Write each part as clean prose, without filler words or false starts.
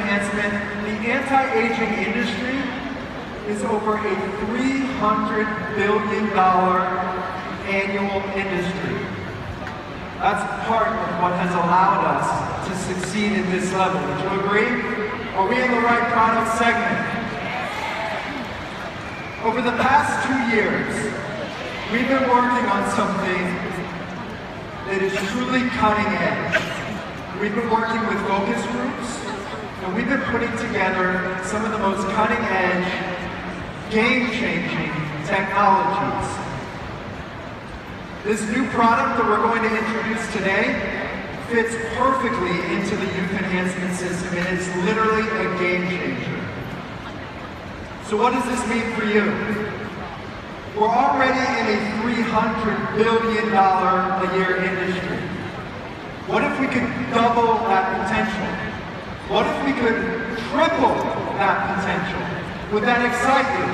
enhancement, the anti-aging industry is over a $300 billion annual industry. That's part of what has allowed us to succeed at this level. Would you agree? Are we in the right product segment? Over the past 2 years, we've been working on something that is truly cutting edge. We've been working with focus groups, and we've been putting together some of the most cutting edge, game-changing technologies. This new product that we're going to introduce today fits perfectly into the youth enhancement system, and it's literally a game changer. So what does this mean for you? We're already in a $300 billion a year industry. What if we could double that potential? What if we could triple that potential? Would that excite you?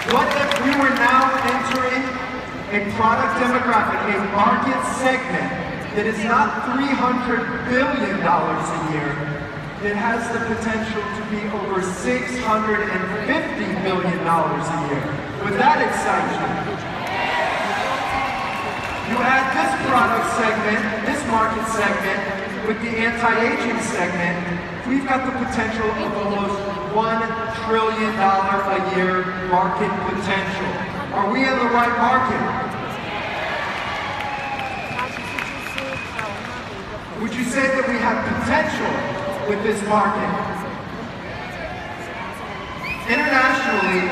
What if we were now entering a product demographic, a market segment that is not $300 billion a year, that has the potential to be over $650 billion a year? Would that excite you? You add this product segment, this market segment, with the anti-aging segment, we've got the potential of almost $1 trillion a year market potential. Are we in the right market? Would you say that we have potential with this market? Internationally,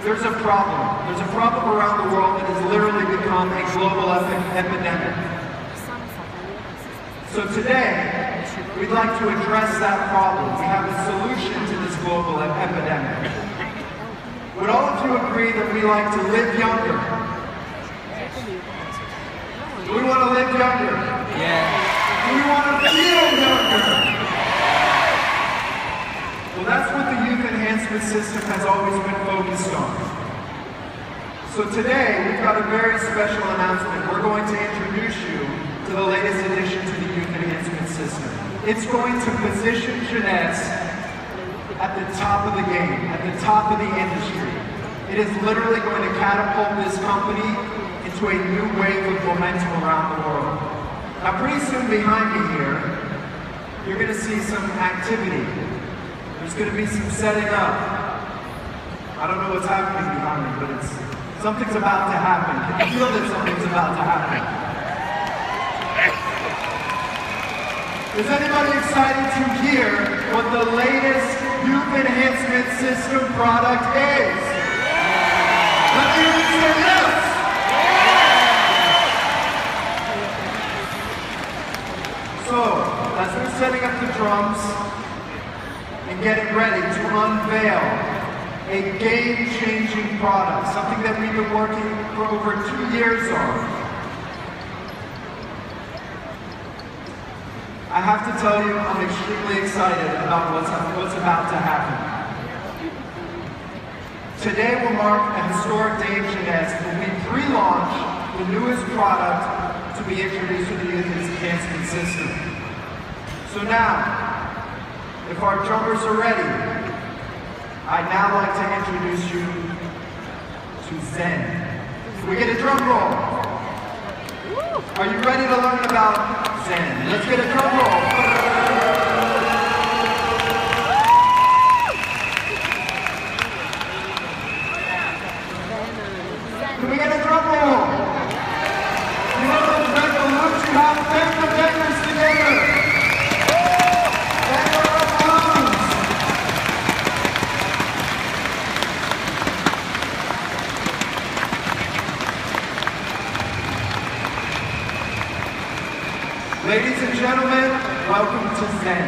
there's a problem. There's a problem around the world that has literally become a global epidemic. So today, we'd like to address that problem. We have a solution to this global epidemic. Would all of you agree that we like to live younger? Do we want to live younger? Yeah. Do we want to feel younger? Well, that's what the youth enhancement system has always been focused on. So today, we've got a very special announcement. We're going to introduce you to the latest addition to the youth enhancement system. It's going to position Jeunesse at the top of the game, at the top of the industry. It is literally going to catapult this company into a new wave of momentum around the world. Now, pretty soon behind me here, you're going to see some activity. There's going to be some setting up. I don't know what's happening behind me, but something's about to happen. Can you feel that something's about to happen? Is anybody excited to hear what the latest youth enhancement system product is? Let me hear you say yes! So, as we're setting up the drums and getting ready to unveil a game-changing product, something that we've been working for over 2 years on, I have to tell you, I'm extremely excited about what's about to happen. Today will mark a historic day in Jeunesse when we pre-launch the newest product to be introduced to the youth enhancement system. So now, if our drummers are ready, I'd now like to introduce you to Zen. Can we get a drum roll? Are you ready to learn about Zen? Let's get a drum roll. Can we get a drum roll? You know those mental loops you have? Bend the fingers together. Bend your palms. Ladies and gentlemen, welcome to Zen.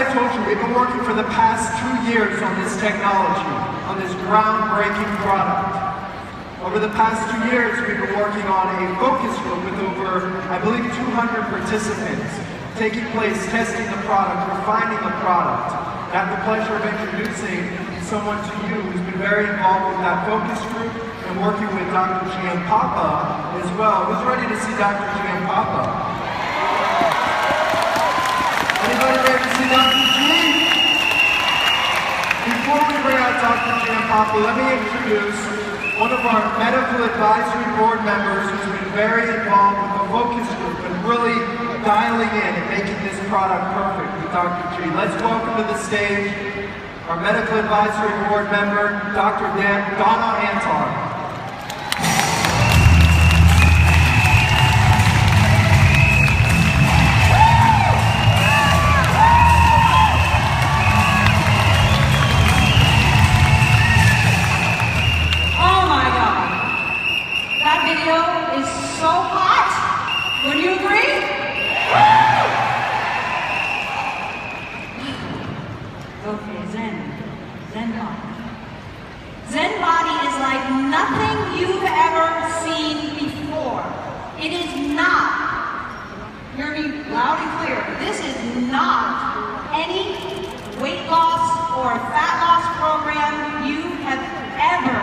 I told you, we've been working for the past 2 years on this technology, on this groundbreaking product. Over the past 2 years, we've been working on a focus group with over, I believe, 200 participants, taking place, testing the product, refining the product. I have the pleasure of introducing someone to you who's been very involved with that focus group and working with Dr. Giampapa as well. Who's ready to see Dr. Giampapa? Anybody ready to see Dr. G? Before we bring out Dr. Giampapa, let me introduce one of our medical advisory board members who's been very involved with the focus group and really dialing in and making this product perfect with Dr. G. Let's welcome to the stage our medical advisory board member, Dr. Donna Antar. ZenBody is like nothing you've ever seen before. It is not, hear me loud and clear, this is not any weight loss or fat loss program you have ever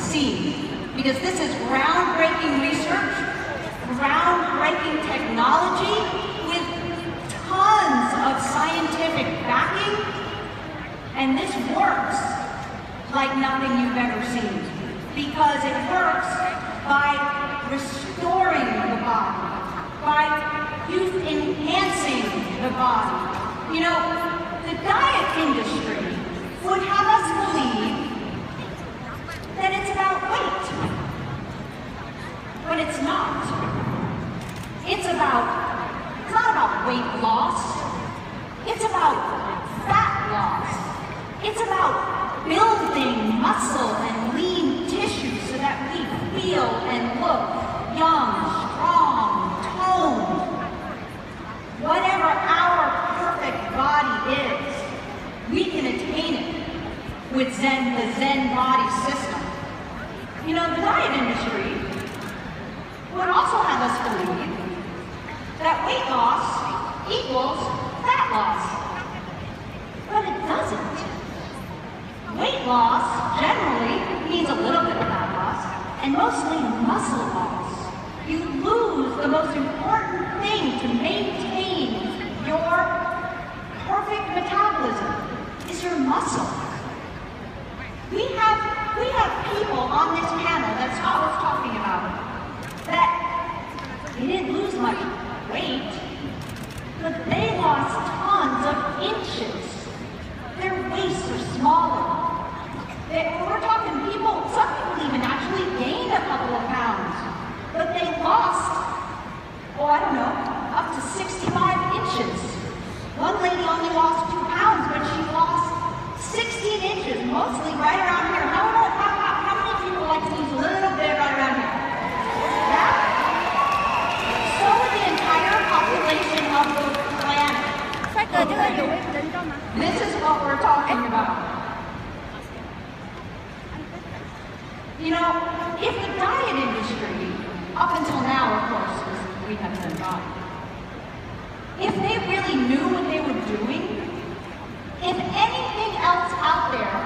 seen. Because this is groundbreaking research, groundbreaking technology with tons of scientific backing, and this works like nothing you've ever seen, because it works by restoring the body, by youth-enhancing the body. You know, the diet industry would have us believe that it's about weight, but it's not. It's not about weight loss, it's about fat loss. It's about building muscle and lean tissue so that we feel and look young, strong, toned. Whatever our perfect body is, we can attain it with the ZenBody system. You know, the diet industry would also have us believe that weight loss equals fat loss, but it doesn't. Weight loss generally means a little bit of fat loss, and mostly muscle loss. You lose the most important thing to maintain your perfect metabolism is your muscle. We have people on this panel that Scott was talking about that they didn't lose much weight, but they lost tons of inches. Their waists are smaller. We're talking people, some people even actually gained a couple of pounds, but they lost, I don't know, up to 65 inches. One lady only lost 2 pounds, but she lost 16 inches, mostly right around here. How many people like to lose a little bit right around here? Yeah? So would the entire population of the planet. This is what we're talking about. You know, if the diet industry, up until now, of course, we have ZenBody, if they really knew what they were doing, if anything else out there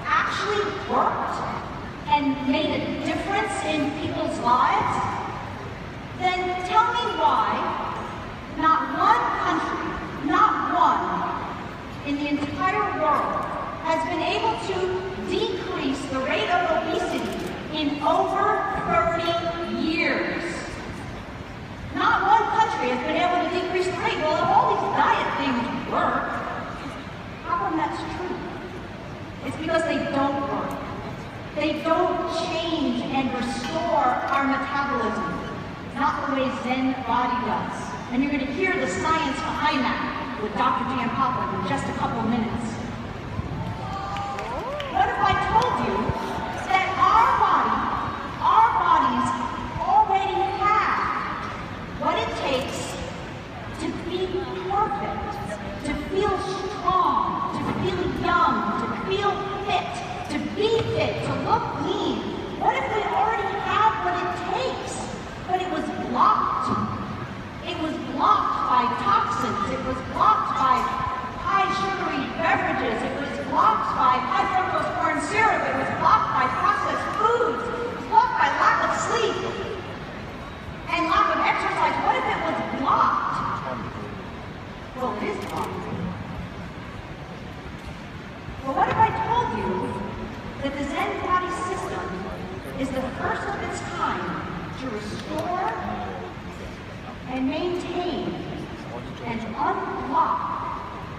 actually worked and made a difference in people's lives, then tell me why not one country, not one, in the entire world has been able to decrease the rate of obesity in over 30 years. Not one country has been able to decrease the rate. Well, if all these diet things work, how come that's true? It's because they don't work. They don't change and restore our metabolism, not the way ZenBody does. And you're going to hear the science behind that with Dr. Giampapa in just a couple of minutes. What if I told you that our bodies already have what it takes to be perfect? Well, it is the body. Well, what if I told you that the Zen body system is the first of its kind to restore and maintain and unlock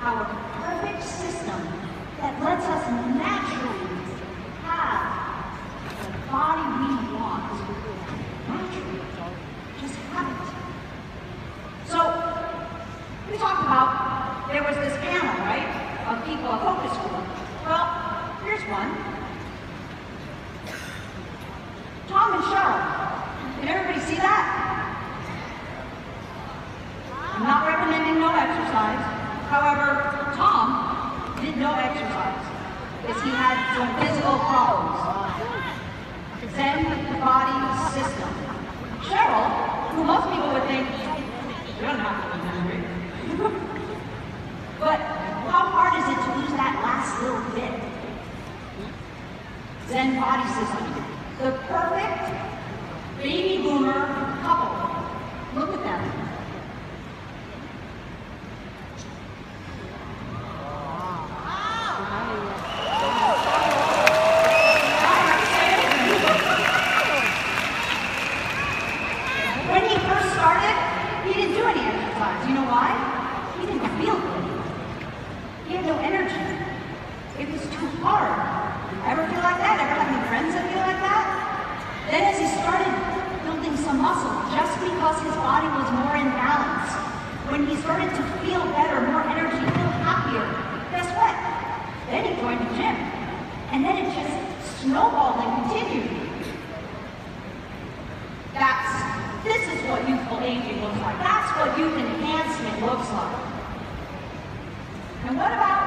our perfect system that lets us naturally have the body we want. Naturally. Just have it. So, we talked about, there was this panel, right, of people, a focus group. Well, here's one. Tom and Cheryl. Can everybody see that? I'm not recommending no exercise. However, Tom did no exercise because he had some physical problems. Zen body system. Cheryl, who most people would think, you don't have to be hungry. But how hard is it to lose that last little bit? Zen body system. The perfect baby boomer couple. Look at them. When he first started, he didn't do any exercise. You know why? He didn't feel good. He had no energy. It was too hard. Ever feel like that? Ever have any friends that feel like that? Then as he started building some muscle, just because his body was more in balance, when he started to feel better, more energy, feel happier, guess what? Then he joined the gym. And then it just snowballed and continued. This is what youthful aging looks like. That's what youth enhancement looks like. And what about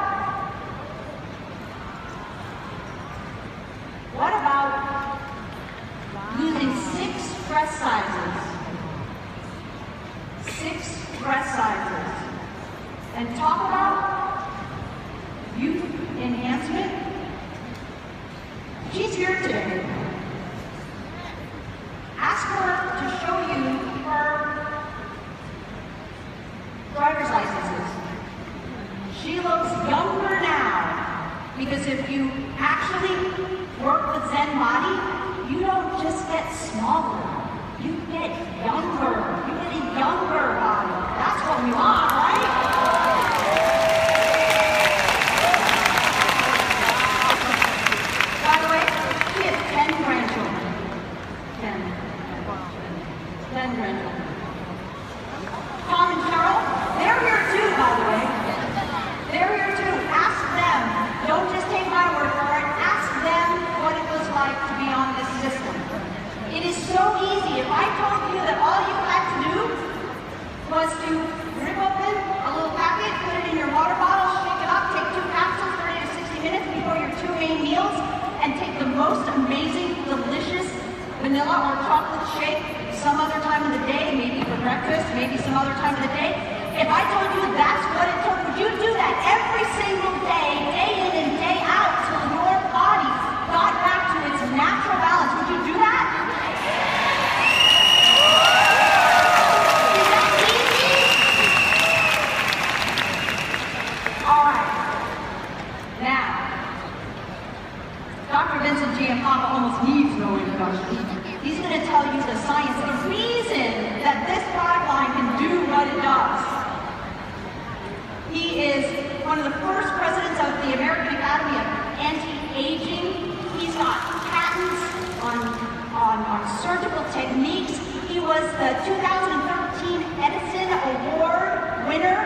using 6 dress sizes? 6 dress sizes. And talk about youth enhancement. She's here today. Ask her to show you her driver's licenses. She looks younger now, because if you actually work with Zen Body, you don't just get smaller, you get younger. You get a younger body. That's what we want, right? By the way, she has 10 grandchildren. 10 grandchildren. Tom and Cheryl, they're here too, by the way. They're here too. Ask them. Don't just take my word for it. Ask them what it was like to be on this system. It is so easy. If I told you that all you had to do was to rip open a little packet, put it in your water bottle, shake it up, take 2 capsules, 30 to 60 minutes before your 2 main meals, and take the most amazing, delicious vanilla or chocolate shake some other time of the day, maybe for breakfast, maybe some other time of the day. If I told you that's what it took, would you do that every single day, day in and day out, till your body got back to its natural balance? Would you do that? Is that easy? All right. Now, Dr. Vincent Giampapa almost needs no introduction. He's going to tell you the science, the reason that this product line can do what it does. He is one of the first presidents of the American Academy of Anti-Aging. He's got patents on surgical techniques. He was the 2013 Edison Award winner.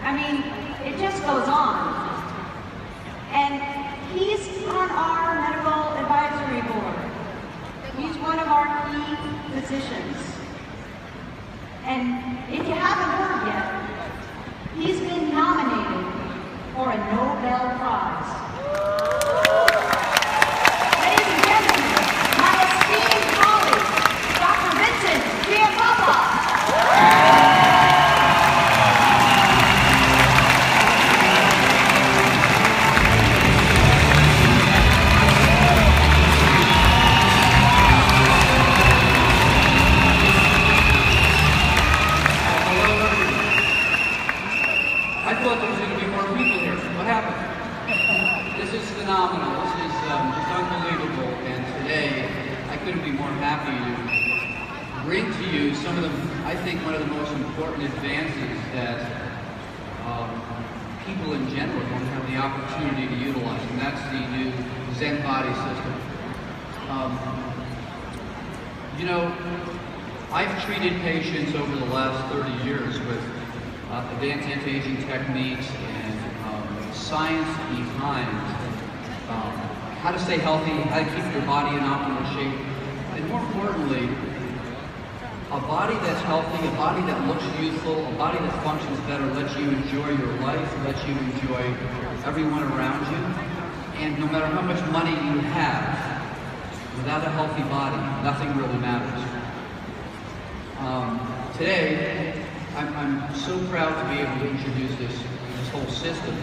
I mean, it just goes on. And he's on our medical advisory board. He's one of our key physicians. And if you haven't heard yet, he's been nominated for a Nobel Prize. Ladies and gentlemen, my esteemed colleague, Dr. Vincent Giampapa. bring to you some of the, I think, one of the most important advances that people in general don't have the opportunity to utilize, and that's the new Zen Body system. You know, I've treated patients over the last 30 years with advanced anti-aging techniques and science behind how to stay healthy, how to keep your body in optimal shape, and more importantly, a body that's healthy, a body that looks youthful, a body that functions better, lets you enjoy your life, lets you enjoy everyone around you. And no matter how much money you have, without a healthy body, nothing really matters. Today, I'm so proud to be able to introduce this whole system.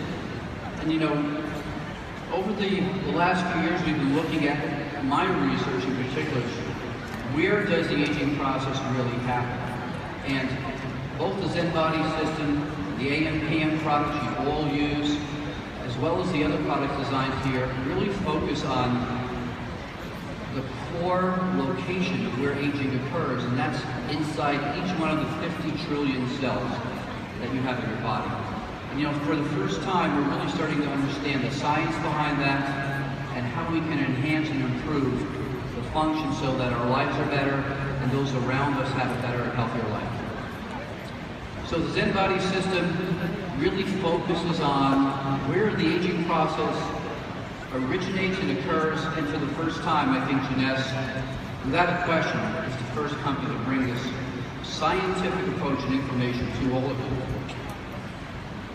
And you know, over the last few years, we've been looking at my research in particular. Where does the aging process really happen? And both the Zen Body system, the AM/PM products you all use, as well as the other products designed here, really focus on the core location of where aging occurs, and that's inside each one of the 50 trillion cells that you have in your body. And you know, for the first time, we're really starting to understand the science behind that and how we can enhance and improve the function so that our lives are better and those around us have a better and healthier life. So the Zen Body system really focuses on where the aging process originates and occurs, and for the first time, I think Jeunesse, without a question, is the first company to bring this scientific approach and information to all of you.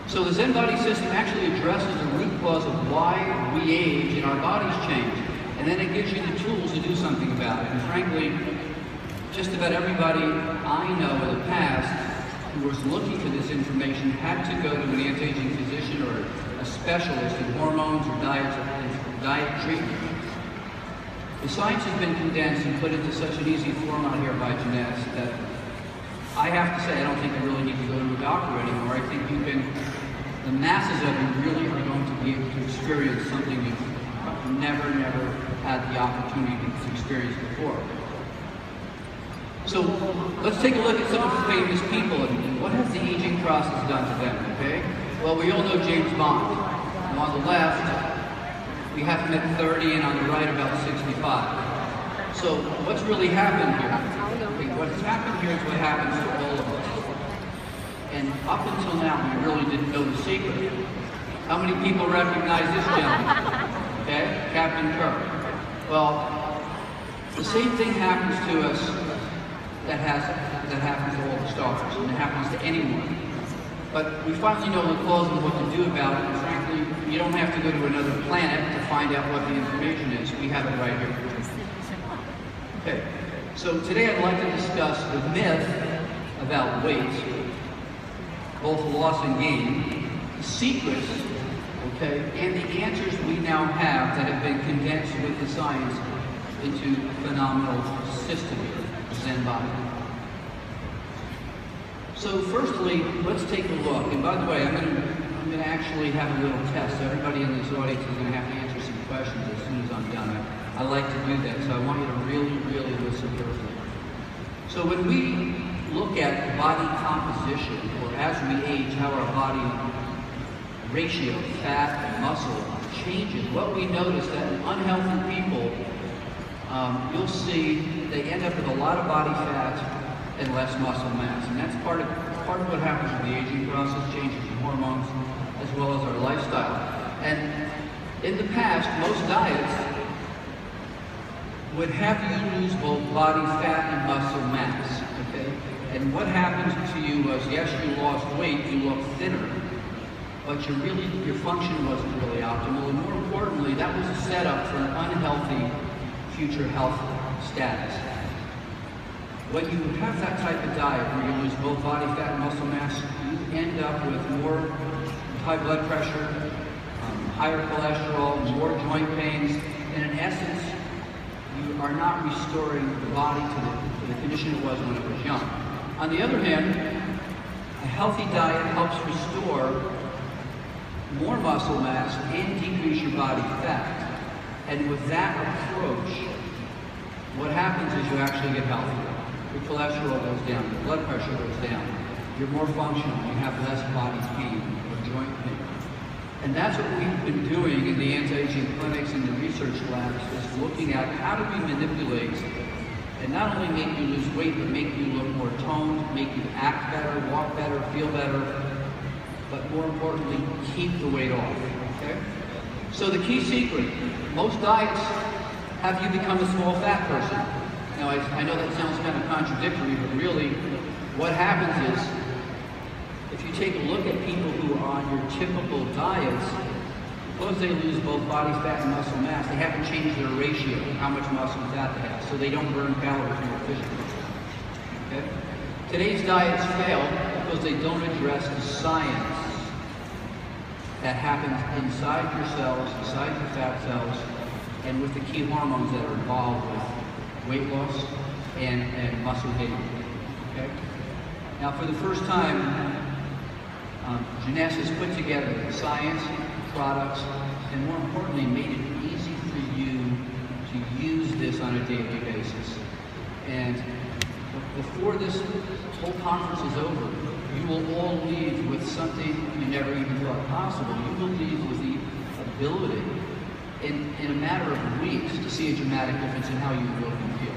So the Zen Body system actually addresses the root cause of why we age and our bodies change. And then it gives you the tools to do something about it. And frankly, just about everybody I know in the past who was looking for this information had to go to an anti-aging physician or a specialist in hormones or diet treatment. The science has been condensed and put into such an easy format here by Jeunesse that I have to say I don't think you really need to go to a doctor anymore. I think you can, the masses of you really are going to be able to experience something you've never had the opportunity to experience before. So let's take a look at some of the famous people and what has the aging process done to them, okay? Well, we all know James Bond. And on the left, we have him at 30 and on the right about 65. So what's really happened here? Okay, what's happened here is what happens to all of us. And up until now, we really didn't know the secret. How many people recognize this gentleman? Okay, Captain Kirk. Well, the same thing happens to us that happens to all the stars, and it happens to anyone. But we finally know the cause and what to do about it, and frankly, you don't have to go to another planet to find out what the information is. We have it right here. Okay, so today I'd like to discuss the myth about weight, both loss and gain, the secrets, okay, and the answers we now have that have been condensed with the science into a phenomenal system here, the Zen Body. So firstly, let's take a look. And by the way, I'm going to actually have a little test. Everybody in this audience is going to have to answer some questions as soon as I'm done. I like to do that, so I want you to really listen carefully. So when we look at body composition, or as we age, how our body ratio, fat and muscle, changes, what we notice that in unhealthy people, you'll see they end up with a lot of body fat and less muscle mass. And that's part of what happens with the aging process, changes in hormones, as well as our lifestyle. And in the past, most diets would have you lose both body fat and muscle mass, okay? And what happens to you was, yes, you lost weight, you look thinner, but your function wasn't really optimal, and more importantly, that was a setup for an unhealthy future health status. When you have that type of diet where you lose both body fat and muscle mass, you end up with more high blood pressure, higher cholesterol, more joint pains, and in essence, you are not restoring the body to the condition it was when it was young. On the other hand, a healthy diet helps restore more muscle mass and decrease your body fat. And with that approach, what happens is you actually get healthier. your cholesterol goes down, your blood pressure goes down, you're more functional, you have less body pain or joint pain. And that's what we've been doing in the anti-aging clinics and the research labs, is looking at how do we manipulate and not only make you lose weight, but make you look more toned, make you act better, walk better, feel better, but more importantly, keep the weight off, okay? So the key secret, most diets have you become a small fat person. Now, I know that sounds kind of contradictory, but really what happens is, if you take a look at people who are on your typical diets, suppose they lose both body fat and muscle mass, they haven't changed their ratio, how much muscle and fat they have, so they don't burn calories more efficiently. Okay? Today's diets fail because they don't address the science that happens inside your cells, inside your fat cells, and with the key hormones that are involved with weight loss and muscle gain. Okay? Now, for the first time, Jeunesse has put together the science, products, and more importantly, made it easy for you to use this on a daily basis. And before this whole conference is over, you will all leave with something you never even thought possible. You will leave with the ability, in a matter of weeks, to see a dramatic difference in how you look and feel.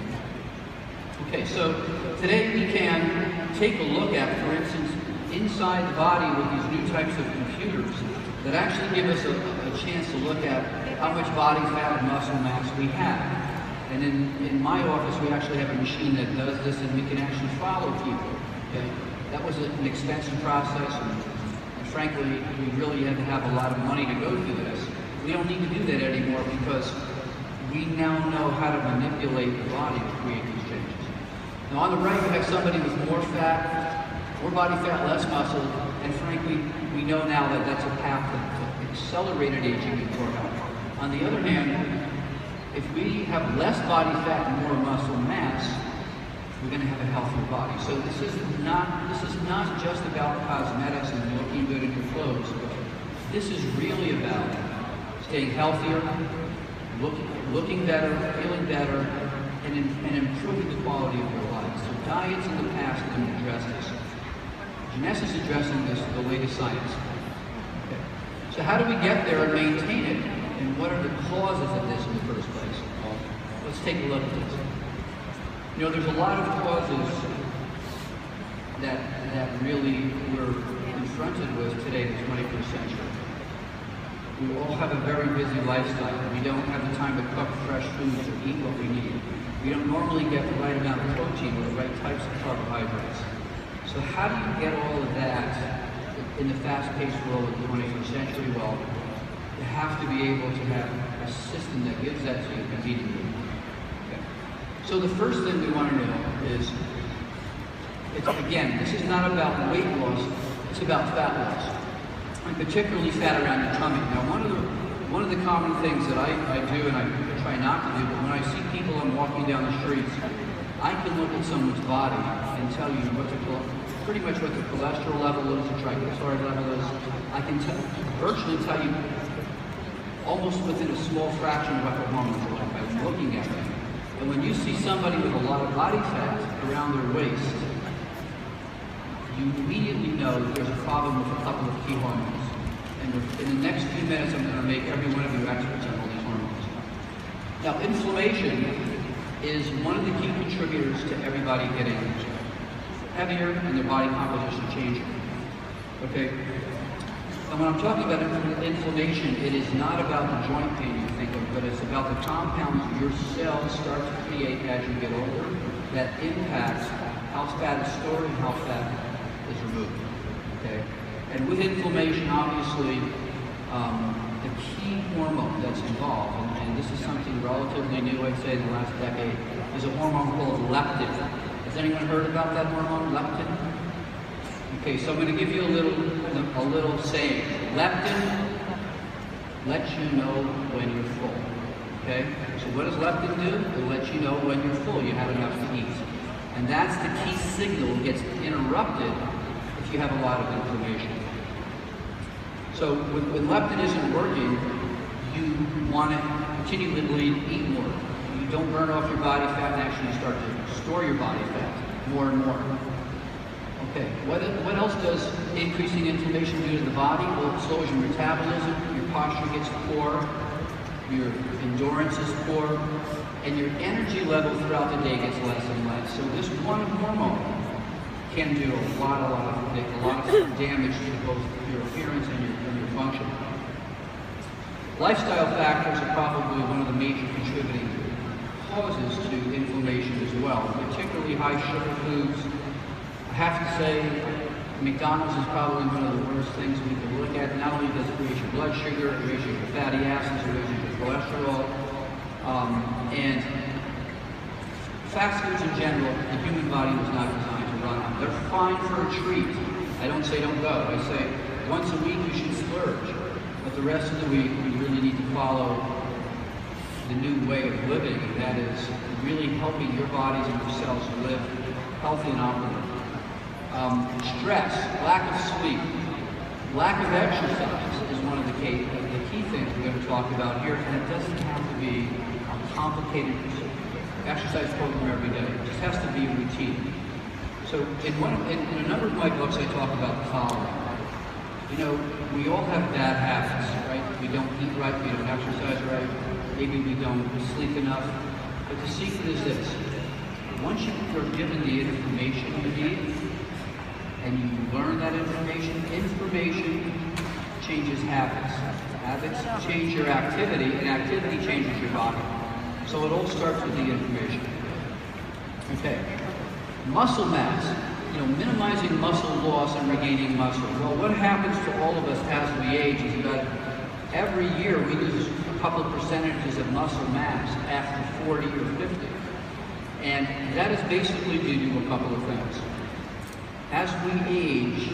Okay, so today we can take a look at, for instance, inside the body with these new types of computers that actually give us a chance to look at how much body fat and muscle mass we have. And in my office, we actually have a machine that does this, and we can actually follow people. Okay? That was an expensive process, and frankly, we really had to have a lot of money to go through this. We don't need to do that anymore because we now know how to manipulate the body to create these changes. Now on the right, you have somebody with more fat, more body fat, less muscle, and frankly, we know now that that's a path to accelerated aging and poor health. On the other hand, if we have less body fat and more muscle mass, we're going to have a healthier body. So this is not just about cosmetics and looking good in your clothes. This is really about staying healthier, looking better, feeling better, and improving the quality of your life. So diets in the past didn't address this. Jeunesse is addressing this with the latest science. Okay. So how do we get there and maintain it? And what are the causes of this in the first place? Well, let's take a look at this. You know, there's a lot of causes that really we're confronted with today in the 21st century. We all have a very busy lifestyle. We don't have the time to cook fresh foods or eat what we need. We don't normally get the right amount of protein or the right types of carbohydrates. So how do you get all of that in the fast-paced world of the 21st century? Well, you have to be able to have a system that gives that to you conveniently. Okay. So the first thing we want to know is, again, this is not about weight loss, it's about fat loss, and particularly fat around your tummy. Now, one of the common things that I do, and I try not to do, but when I see people I'm walking down the streets, I can look at someone's body and tell you pretty much what the cholesterol level is, the triglyceride level is. I can virtually tell you almost within a small fraction of what their hormones are like by looking at them. And when you see somebody with a lot of body fat around their waist, you immediately know that there's a problem with a couple of key hormones. And in the next few minutes, I'm going to make every one of you experts on all these hormones. Now, inflammation is one of the key contributors to everybody getting heavier and their body composition changing. Okay? And when I'm talking about inflammation, it is not about the joint pain you think of, but it's about the compounds your cells start to create as you get older that impact how fat is stored and how fat is removed. Okay? And with inflammation, obviously, the key hormone that's involved, and this is something relatively new, I'd say, in the last decade, is a hormone called leptin. Has anyone heard about that hormone, leptin? Okay, so I'm going to give you a little saying. Leptin lets you know when you're full. Okay? So what does leptin do? It lets you know when you're full, you have enough to eat. And that's the key signal that gets interrupted if you have a lot of inflammation. So when leptin isn't working, you want to continually eat more. You don't burn off your body fat and actually start to store your body fat. more and more. Okay, what else does increasing inflammation do to the body? Well, it slows your metabolism, your posture gets poor, your endurance is poor, and your energy level throughout the day gets less and less. So this one hormone can do a lot of damage to both your appearance and your function. Lifestyle factors are probably one of the major contributing causes to inflammation as well, particularly high sugar foods. I have to say, McDonald's is probably one of the worst things we can look at. Not only does it raise your blood sugar, it raises your fatty acids, it raises your cholesterol, and fast foods in general, the human body was not designed to run on. They're fine for a treat. I don't say don't go. I say once a week you should splurge, but the rest of the week we really need to follow the new way of living, and that is really helping your bodies and your cells live healthy and optimal. Stress, lack of sleep, lack of exercise is one of the key things we're going to talk about here, and it doesn't have to be a complicated exercise program every day. It just has to be a routine. So in a number of my books I talk about the following. You know, we all have bad habits, right? We don't eat right, we don't exercise right, maybe we don't sleep enough. But the secret is this: once you're given the information you need, and you learn that information changes habits. Habits change your activity, and activity changes your body. So it all starts with the information. Okay. Muscle mass. You know, minimizing muscle loss and regaining muscle. Well, what happens to all of us as we age is that every year we lose a couple of percentages of muscle mass after 40 or 50. And that is basically due to a couple of things. As we age,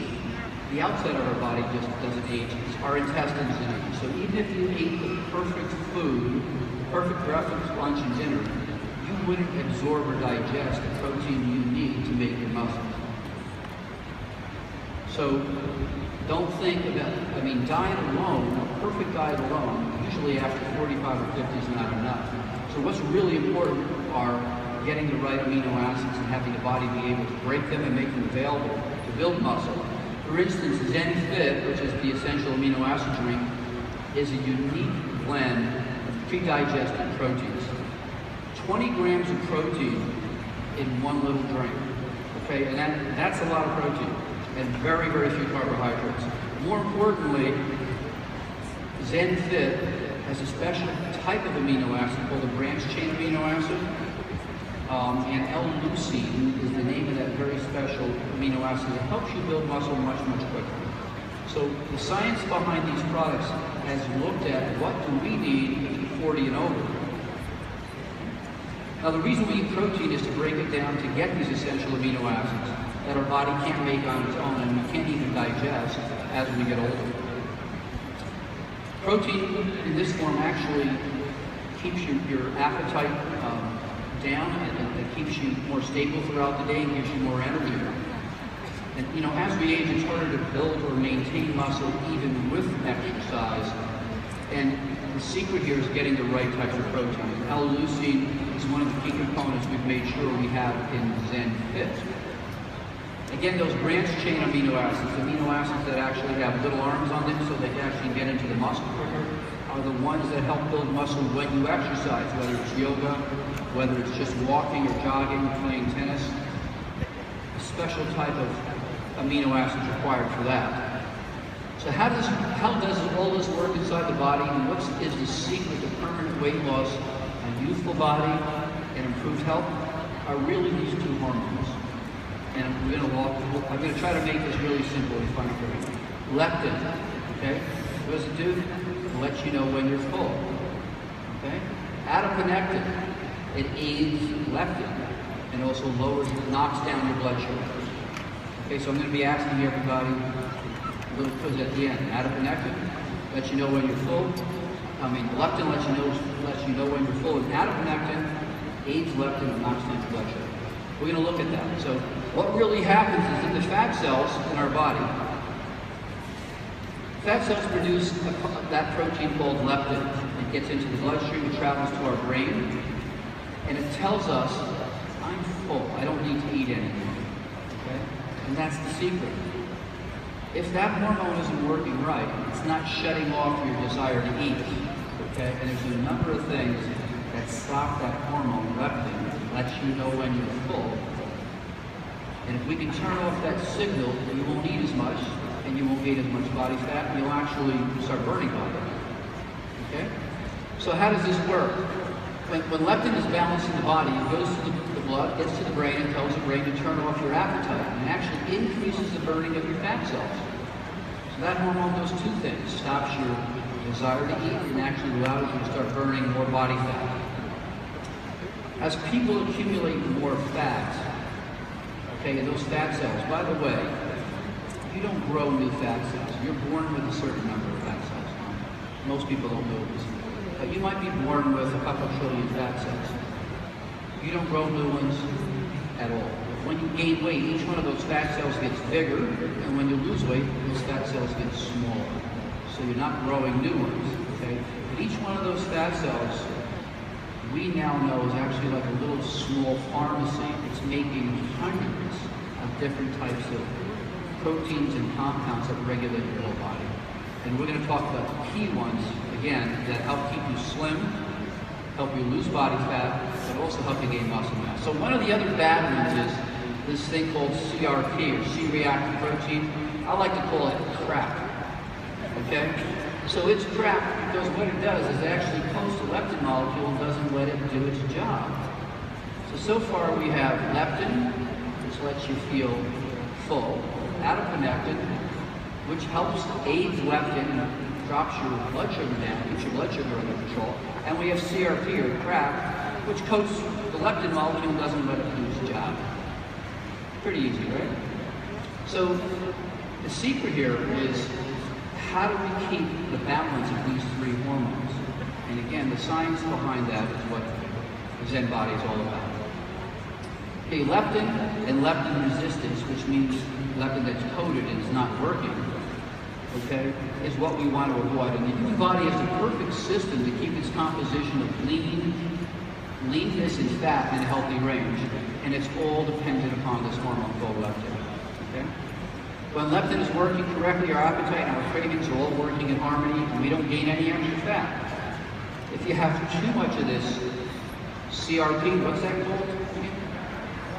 the outside of our body just doesn't age. Our intestines age. So even if you ate the perfect food, perfect breakfast, lunch, and dinner, you wouldn't absorb or digest the protein you need to make your muscles. So don't think about, diet alone, a perfect diet alone, usually after 45 or 50 is not enough. So what's really important are getting the right amino acids and having the body be able to break them and make them available to build muscle. For instance, ZenFit, which is the essential amino acid drink, is a unique blend of pre-digested proteins. 20 grams of protein in one little drink. Okay, and that's a lot of protein and very, very few carbohydrates. More importantly, ZenFit has a special type of amino acid called a branched chain amino acid. And L-leucine is the name of that very special amino acid that helps you build muscle much, much quicker. So the science behind these products has looked at what do we need 40 and over. Now the reason we eat protein is to break it down to get these essential amino acids that our body can't make on its own and we can't even digest as we get older. Protein in this form actually keeps your appetite down, and it keeps you more stable throughout the day and gives you more energy. And you know, as we age, it's harder to build or maintain muscle even with exercise. And the secret here is getting the right types of protein. L-leucine is one of the key components we've made sure we have in ZenFit. Again, those branched chain amino acids that actually have little arms on them so they can actually get into the muscle quicker, are the ones that help build muscle when you exercise, whether it's yoga, whether it's just walking or jogging or playing tennis. A special type of amino acids required for that. So how does all this work inside the body, and what is the secret to permanent weight loss, a youthful body, and improved health? Are really these two hormones. And I'm going to try to make this really simple and fun for you. Leptin, okay? What does it do? It lets you know when you're full, okay? Adiponectin. It aids leptin and also knocks down your blood sugar. Okay, so I'm going to be asking everybody a little quiz at the end. Adiponectin lets you know when you're full. Leptin lets you know when you're full, and adiponectin aids leptin and knocks down your blood sugar. We're going to look at that. So what really happens is that the fat cells in our body, fat cells produce that protein called leptin. It gets into the bloodstream, it travels to our brain, and it tells us, I'm full, I don't need to eat anymore. And that's the secret. If that hormone isn't working right, it's not shutting off your desire to eat. Okay? And there's a number of things that stop that hormone leptin, lets you know when you're full. And if we can turn off that signal, you won't eat as much, and you won't gain as much body fat, and you'll actually start burning body. Okay? So how does this work? When leptin is balanced in the body, it goes to the blood, gets to the brain, and tells the brain to turn off your appetite, and it actually increases the burning of your fat cells. So that hormone does two things: stops your desire to eat, and actually allows you to start burning more body fat. As people accumulate more fat, okay, and those fat cells, by the way, you don't grow new fat cells. You're born with a certain number of fat cells. Most people don't know this. But you might be born with a couple trillion fat cells. You don't grow new ones at all. When you gain weight, each one of those fat cells gets bigger, and when you lose weight, those fat cells get smaller. So you're not growing new ones, okay? But each one of those fat cells, we now know is actually like a little small pharmacy. It's making hundreds of different types of proteins and compounds that regulate your whole body. And we're going to talk about the key ones, again, that help keep you slim, help you lose body fat, but also help you gain muscle mass. So one of the other bad ones is this thing called CRP, or C-reactive protein. I like to call it crap, okay? So it's crap because what it does is it actually pulls the leptin molecule and doesn't let it do its job. So far we have leptin, which lets you feel full, adiponectin, which helps aid leptin, drops your blood sugar down, keeps your blood sugar under control, and we have CRP, or crap, which coats the leptin molecule and doesn't let it do its job. Pretty easy, right? So the secret here is, how do we keep the balance of these three hormones? And again, the science behind that is what the Zen body is all about. Okay, leptin and leptin resistance, which means leptin that's coded and is not working, okay, is what we want to avoid. And the human body has the perfect system to keep its composition of leanness and fat in a healthy range. And it's all dependent upon this hormone called leptin, okay? When leptin is working correctly, our appetite and our cravings are all working in harmony, and we don't gain any extra fat. If you have too much of this CRP, what's that called?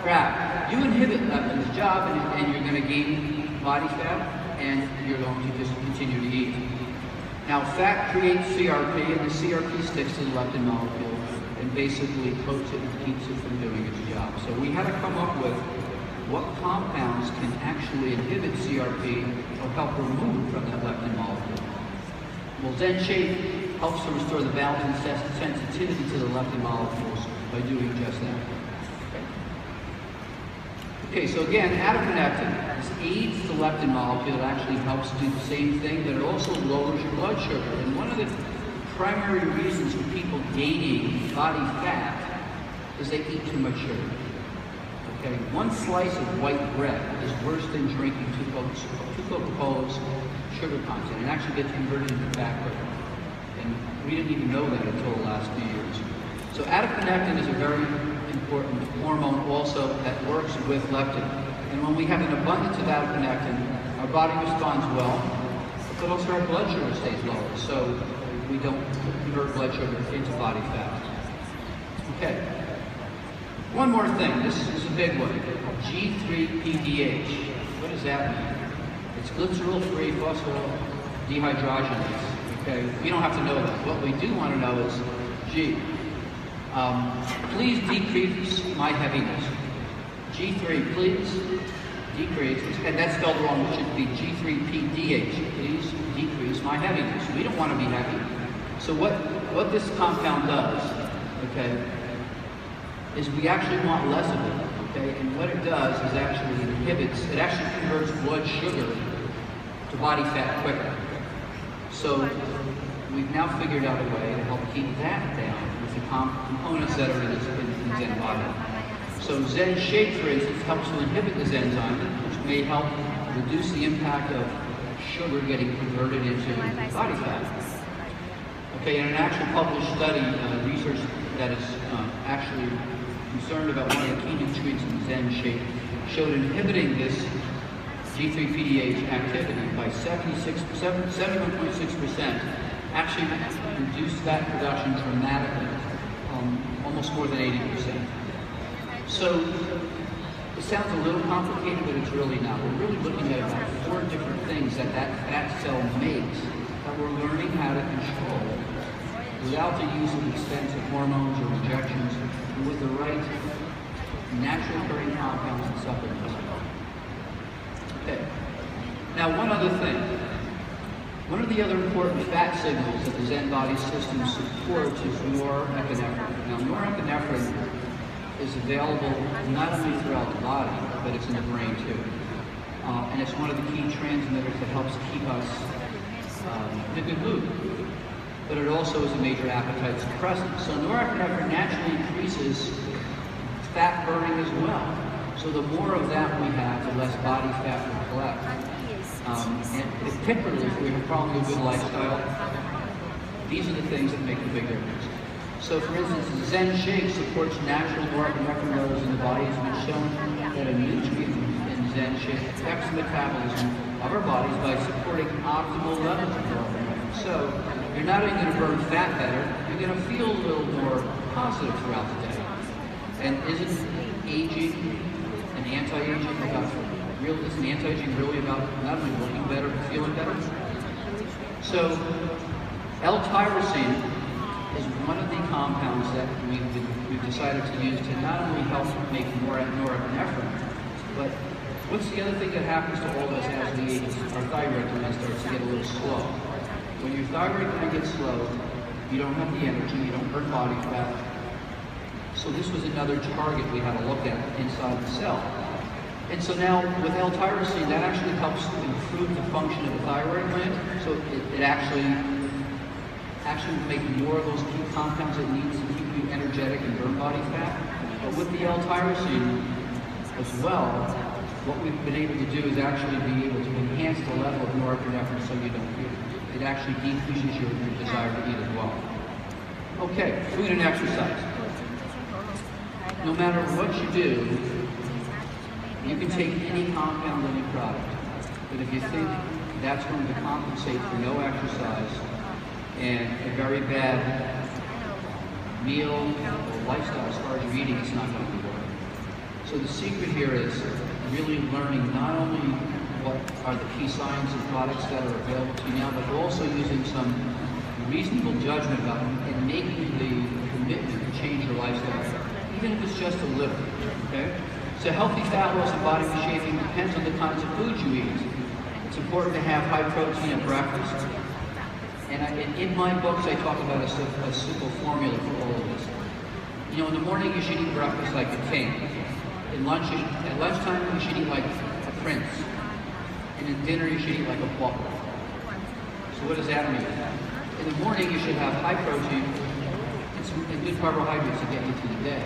Crap. You inhibit leptin's job, and you're going to gain body fat, and you're going to just continue to eat. Now, fat creates CRP, and the CRP sticks to the leptin molecule and basically coats it and keeps it from doing its job. So we had to come up with what compounds can actually inhibit CRP or help remove from that leptin molecule. Well, Zen Shape helps to restore the balance and sensitivity to the leptin molecules by doing just that. Okay, so again, adiponectin. This aids the leptin molecule. It actually helps do the same thing, but it also lowers your blood sugar. And one of the primary reasons for people gaining body fat is they eat too much sugar. Okay, one slice of white bread is worse than drinking two Coca-Cola's sugar content. It actually gets converted into fat quicker. And we didn't even know that until the last few years. So adiponectin is a very important hormone also that works with leptin. And when we have an abundance of adiponectin, our body responds well, but also our blood sugar stays lower. So we don't convert blood sugar into body fat. Okay. One more thing, this is a big one. G3-PDH. What does that mean? It's glycerol-free phosphodehydrogenase. Okay, we don't have to know that. What we do want to know is, G, please decrease my heaviness. G3, please decrease, and that's spelled wrong. It should be G3-PDH. Please decrease my heaviness. We don't want to be heavy. So what this compound does, okay, is we actually want less of it, okay? And what it does is actually it actually converts blood sugar to body fat quicker. So we've now figured out a way to help keep that down with the components that are in Zen body. So Zen Shape, for instance, helps to inhibit this enzyme, which may help reduce the impact of sugar getting converted into body fat. Okay, in an actual published study, research that is actually concerned about one of the key nutrients in Zen Shape showed inhibiting this G3-PDH activity by 71.6%, actually reduced fat production dramatically, almost more than 80%. So it sounds a little complicated, but it's really not. We're really looking at about 4 different things that fat cell makes that we're learning how to control without the use of expensive hormones or injections, and with the right natural occurring compounds and supplements. Okay. Now, one other thing. One of the other important fat signals that the Zen body system supports is norepinephrine. Now, norepinephrine is available not only throughout the body, but it's in the brain too. And it's one of the key transmitters that helps keep us in a good mood. But it also is a major appetite suppressant. So norepinephrine naturally increases fat burning as well. So the more of that we have, the less body fat we collect. And particularly if we have probably a good lifestyle, these are the things that make the big difference. So for instance, Zen Shake supports natural norepinephrine levels in the body. It's been shown that a nutrient in Zen Shake affects the metabolism of our bodies by supporting optimal levels of norepinephrine. So you're not only going to burn fat better, you're going to feel a little more positive throughout the day. And isn't aging and anti-aging about isn't anti-aging really about not only looking better but feeling better? So L-tyrosine is one of the compounds that we've decided to use to not only help make more norepinephrine, but what's the other thing that happens to all of us as we age? Our thyroid gland starts to get a little slow. When your thyroid gland gets slow, you don't have the energy, you don't burn body fat. So this was another target we had to look at inside the cell. And so now with L-tyrosine, that actually helps improve the function of the thyroid gland. So it actually will make more of those key compounds it needs to keep you energetic and burn body fat. But with the L-tyrosine as well, what we've been able to do is actually be able to enhance the level of norepinephrine so you don't feel it. It actually decreases your desire to eat as well. Okay, food and exercise. No matter what you do, you can take any compound, any product. But if you think that's going to compensate for no exercise and a very bad meal or lifestyle as far as your eating, it's not going to work. So the secret here is really learning not only what are the key science and products that are available to you now, but also using some reasonable judgment about them and making the commitment to change your lifestyle, even if it's just a little, okay? So healthy fat loss and body reshaping depends on the kinds of food you eat. It's important to have high protein at breakfast. And in my books, I talk about a simple formula for all of this. You know, in the morning, you should eat breakfast like a king. At lunchtime, you should eat like a prince. And at dinner, you should eat like a pauper. So what does that mean? In the morning, you should have high protein and good carbohydrates to get you through the day.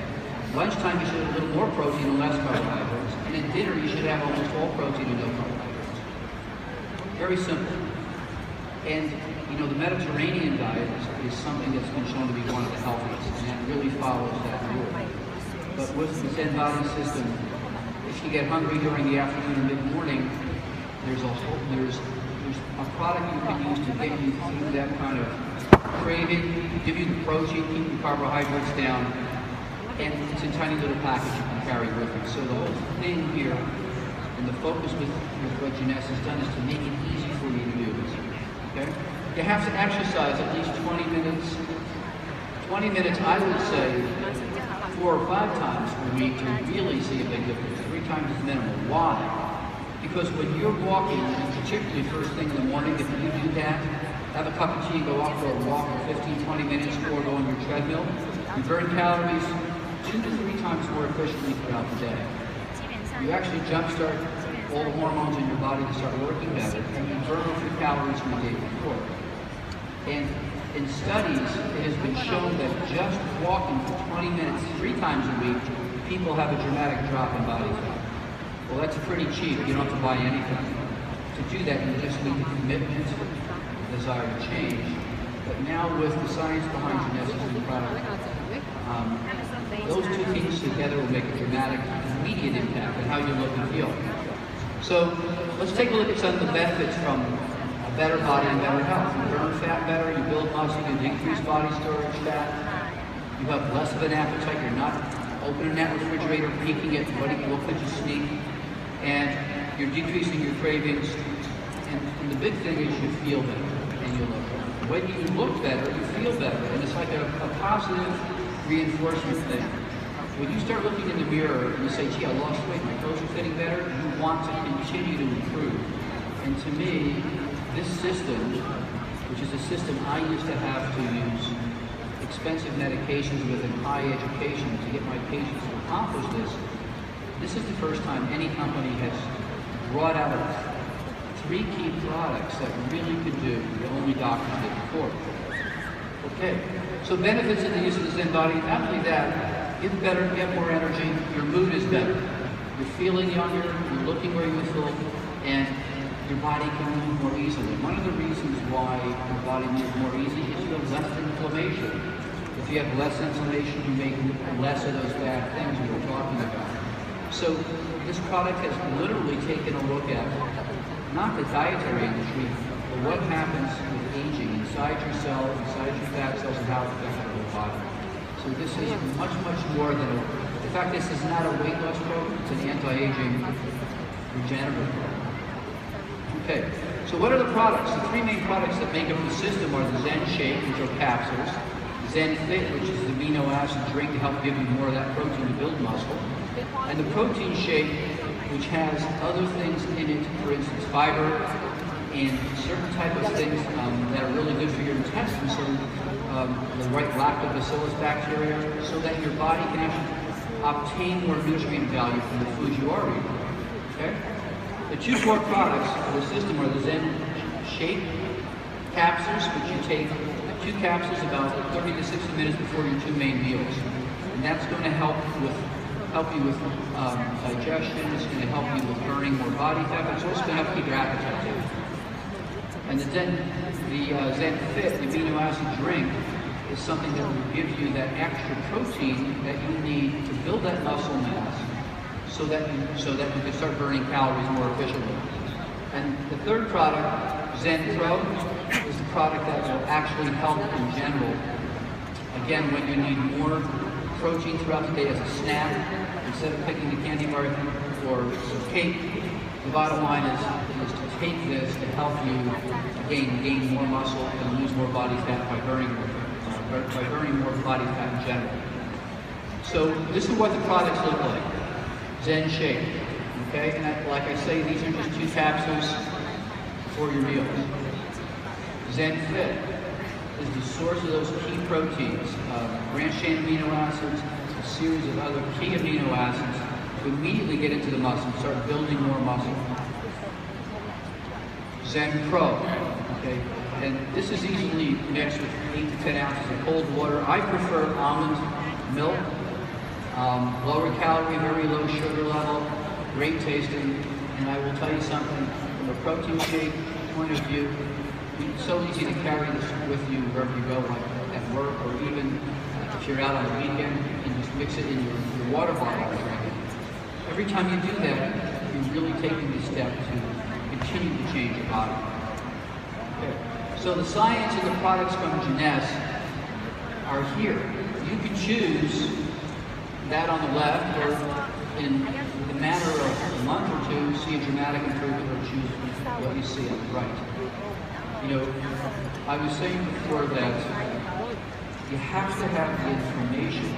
Lunchtime, you should have a little more protein and less carbohydrates. And at dinner, you should have almost all protein and no carbohydrates. Very simple. And, you know, the Mediterranean diet is something that's been shown to be one of the healthiest, and that really follows that rule. But with the Zen body system, if you get hungry during the afternoon or mid-morning, there's a product you can use to get you through that kind of craving, give you the protein, keep the carbohydrates down, and it's a tiny little package you can carry with you. So the whole thing here, and the focus with what Jeunesse has done, is to make it easy for you to do this. Okay? You have to exercise at least 20 minutes. 20 minutes, I would say, 4 or 5 times a week to really see a big difference. 3 times is minimal. Why? Because when you're walking, and particularly first thing in the morning, if you do that, have a cup of tea, go out for a walk for 15, 20 minutes, or go on your treadmill, you burn calories 2 to 3 times more efficiently throughout the day. You actually jumpstart all the hormones in your body to start working better, and you burn off the calories from the day before. And in studies, it has been shown that just walking for 20 minutes 3 times a week, people have a dramatic drop in body fat. Well, that's pretty cheap. You don't have to buy anything. To do that, you just need the commitment, the desire to change. But now with the science behind Jeunesse's new product, those 2 things together will make a dramatic, immediate impact on how you look and feel. So let's take a look at some of the benefits from a better body and better health. You burn fat better, you build muscle, you decrease body storage fat, you have less of an appetite, you're not opening that refrigerator, peeking at what could you sneak, and you're decreasing your cravings. And the big thing is you feel better and you look better. When you look better, you feel better, and it's like a positive reinforcement thing. When you start looking in the mirror and you say, gee, I lost weight, my clothes are fitting better, you want to continue to improve. And to me, this system, which is a system I used to have to use expensive medications with and high education to get my patients to accomplish this is the first time any company has brought out 3 key products that really could do what only doctors did before. Okay, so benefits of the use of the Zen body, not only that, get better, get more energy, your mood is better, you're feeling younger, you're looking where you feel, and your body can move more easily. One of the reasons why your body moves more easily is you have less inflammation. If you have less inflammation, you make less of those bad things we were talking about. So this product has literally taken a look at not the dietary industry, but what happens with aging inside your cell, inside your fat cells, and how it affects your whole body. So this is much, much more than in fact, this is not a weight loss program, it's an anti-aging regenerative program. Okay, so what are the products? The 3 main products that make up the system are the Zen Shake, which are capsules, Zen Fit, which is the amino acid drink to help give you more of that protein to build muscle, and the Protein Shake, which has other things in it, for instance, fiber and certain type of things that are really good for your intestines, so the right lactobacillus bacteria, so that your body can actually obtain more nutrient value from the foods you are eating. Okay? The 2 core products of the system are the Zen Shake capsules, which you take 2 capsules about 30 to 60 minutes before your 2 main meals, and that's going to help you with digestion. It's going to help you with burning more body fat, but it's also going to help keep your appetite down. And the Zen Fit, the amino acid drink, is something that will give you that extra protein that you need to build that muscle mass, so that you can start burning calories more efficiently. And the 3rd product, Zen Pro, is the product that will actually help in general. Again, when you need more protein throughout the day as a snack, instead of picking the candy bar or some cake, the bottom line is to take this to help you gain more muscle and lose more body fat by burning more body fat in general. So this is what the products look like. Zen Shake, okay? And like I say, these are just 2 capsules for your meals. Zen Fit is the source of those key proteins, branched-chain amino acids, a series of other key amino acids to immediately get into the muscle, start building more muscle. Zen Pro, okay? And this is easily mixed with 8 to 10 ounces of cold water. I prefer almond milk, lower calorie, very low sugar level, great tasting. And I will tell you something, from a protein shake point of view, it's so easy to carry this with you wherever you go, like at work, or even if you're out on the weekend, you can just mix it in your water bottle and drink it. Every time you do that, you're really taking the step to continue to change your body. Okay. So the science and the products from Jeunesse are here. You can choose that on the left, or in the matter of a month or 2, see a dramatic improvement, or choose what you see on the right. You know, I was saying before that you have to have the information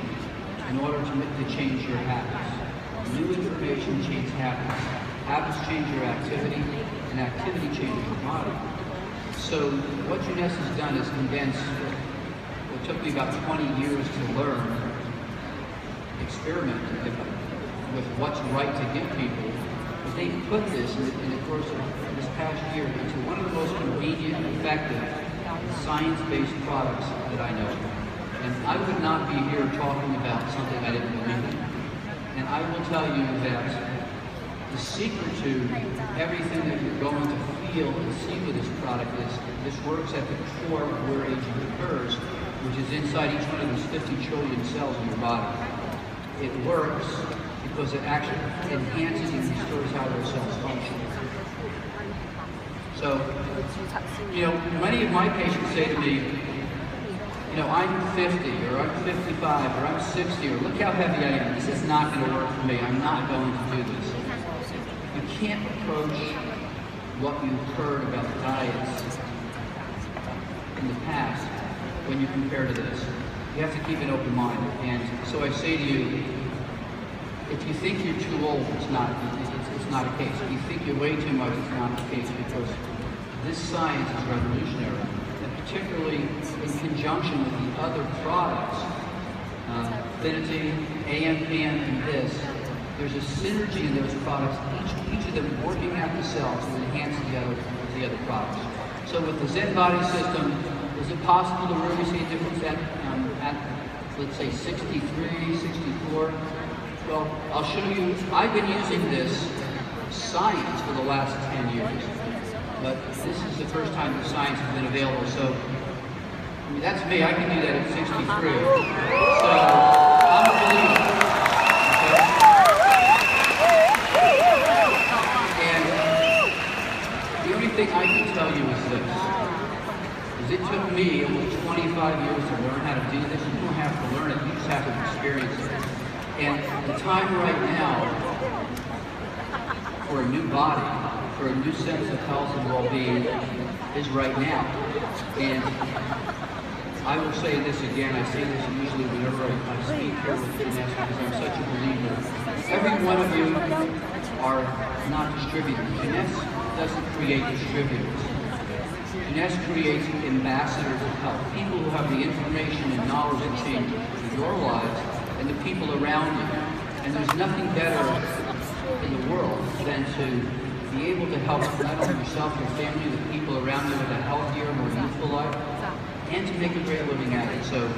in order to change your habits. New information changes habits. Habits change your activity, and activity changes your body. So what Jeunesse has done is condense what took me about 20 years to learn, experiment with what's right to give people. But they put this in the course of this past year into one of the most convenient, effective, science-based products that I know. And I would not be here talking about something I didn't believe in. And I will tell you that the secret to everything that you're going to feel and see with this product is this works at the core of where aging occurs, which is inside each one of those 50 trillion cells in your body. It works because it actually enhances and restores how how those cells function. So, many of my patients say to me, I'm 50, or I'm 55, or I'm 60, or look how heavy I am. This is not going to work for me. I'm not going to do this. You can't approach what you've heard about diets in the past when you compare to this. You have to keep an open mind. And so I say to you, if you think you're too old, it's not a case. If you think you're way too much, it's not the case, because this science is revolutionary, and particularly in conjunction with the other products, Affinity, AMPM, and this, there's a synergy in those products, each of them working at the cells to enhance the other products. So with the Zen Body system, is it possible to really see a difference at let's say 63, 64? Well, I'll show you. I've been using this science for the last 10 years, but this is the first time the science has been available. So, that's me. I can do that at 63. So, I'm a believer. Okay? And the only thing I can tell you is this. It took me over 25 years to learn how to do this. You don't have to learn it, you just have to experience it. And the time right now for a new body, for a new sense of health and well-being is right now. And I will say this again, I say this usually whenever I speak here with Jeunesse, because I'm such a believer. Every one of you are not distributors. Jeunesse doesn't create distributors. Jeunesse creates ambassadors of health, people who have the information and knowledge to change your lives and the people around you. And there's nothing better in the world than to be able to help not only yourself, your family, the people around you with a healthier, more youthful life, and to make a great living at it. So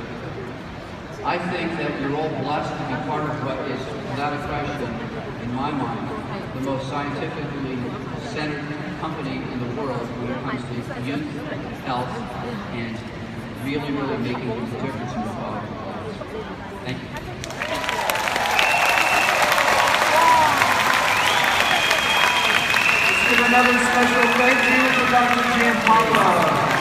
I think that you're all blessed to be part of what is, without a question, in my mind, the most scientifically centered company in the world when it comes to youth, health, and really, really making a difference in the quality of lives. Thank you. Let's give another special thank you to Dr. Giampaolo.